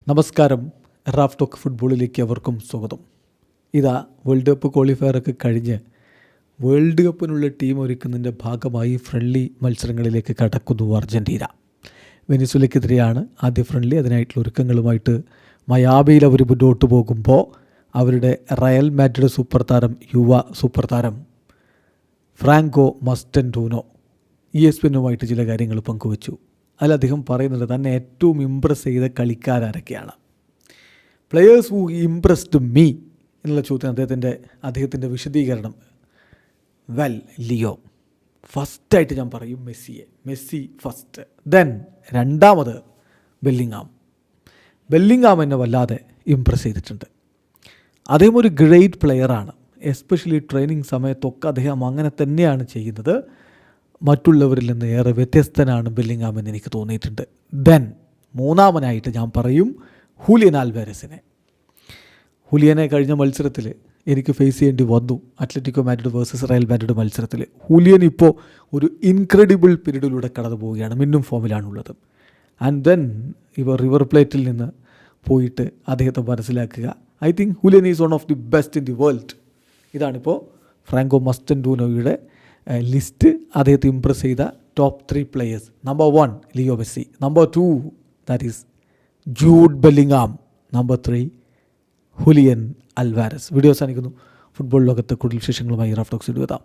നമസ്കാരം. Raf talk ഫുട്ബോളിലേക്ക് അവർക്കും സ്വാഗതം. ഇതാ വേൾഡ് കപ്പ് ക്വാളിഫയറൊക്കെ കഴിഞ്ഞ് വേൾഡ് കപ്പിനുള്ള ടീം ഒരുക്കുന്നതിൻ്റെ ഭാഗമായി ഫ്രണ്ട്ലി മത്സരങ്ങളിലേക്ക് കടക്കുന്നു അർജൻറ്റീന. വെനിസ്വലയ്ക്കെതിരെയാണ് ആദ്യ ഫ്രണ്ട്ലി. അതിനായിട്ടുള്ള ഒരുക്കങ്ങളുമായിട്ട് മയാമിയിൽ അവർ മുന്നോട്ട് പോകുമ്പോൾ അവരുടെ റയൽ മാഡ്രിഡ് സൂപ്പർ താരം, യുവ സൂപ്പർ താരം ഫ്രാങ്കോ മസ്റ്റൻഡൂനോ ESPNുമായിട്ട് ചില കാര്യങ്ങൾ പങ്കുവച്ചു. അതിൽ അദ്ദേഹം പറയുന്നത് തന്നെ ഏറ്റവും ഇമ്പ്രസ് ചെയ്ത കളിക്കാരൊക്കെയാണ്, പ്ലെയേഴ്സ് ഹൂ ഇംപ്രസ്ഡ് മീ എന്നുള്ള ചോദ്യത്തിന് അദ്ദേഹത്തിൻ്റെ വിശദീകരണം, വെൽ ലിയോ, ഫസ്റ്റായിട്ട് ഞാൻ പറയും മെസ്സി ഫസ്റ്റ്, ദെൻ രണ്ടാമത് ബെല്ലിങ്ങാം എന്നെ വല്ലാതെ ഇംപ്രസ് ചെയ്തിട്ടുണ്ട്. അദ്ദേഹം ഒരു ഗ്രേറ്റ് പ്ലെയറാണ്. എസ്പെഷ്യലി ട്രെയിനിങ് സമയത്തൊക്കെ അദ്ദേഹം അങ്ങനെ തന്നെയാണ് ചെയ്യുന്നത്. മറ്റുള്ളവരിൽ നിന്ന് ഏറെ വ്യത്യസ്തനാണ് ബെല്ലിങ്ങാം എന്ന് എനിക്ക് തോന്നിയിട്ടുണ്ട്. ദെൻ മൂന്നാമനായിട്ട് ഞാൻ പറയും ഹൂലിയൻ ആൽവാരസിനെ. ഹൂലിയനെ കഴിഞ്ഞ മത്സരത്തിൽ എനിക്ക് ഫേസ് ചെയ്യേണ്ടി വന്നു, Atletico Madrid versus Real Madrid മത്സരത്തിൽ. ഹൂലിയൻ ഇപ്പോൾ ഒരു ഇൻക്രെഡിബിൾ പീരീഡിലൂടെ കടന്നു പോവുകയാണ്, മിന്നും ഫോമിലാണുള്ളത്. ആൻഡ് ദെൻ റിവർ പ്ലേറ്റിൽ നിന്ന് പോയിട്ട് അദ്ദേഹത്തെ മനസ്സിലാക്കുക. I think Julian is one of the best in the world. ഇതാണിപ്പോൾ ഫ്രാങ്കോ മസ്റ്റൻഡൂനോയുടെ ലിസ്റ്റ്. അദ്ദേഹത്തെ ഇംപ്രസ് ചെയ്ത top 3 players. Number 1 Leo Messi, number 2 that is Jude Bellingham, number 3 Julian Alvarez. Video അവസാനിക്കുന്നു. ഫുട്ബോൾ ലോകത്തെ കൂടുതൽ വിശേഷങ്ങളുമായി റാഫ് ടോക്സ് എത്താം.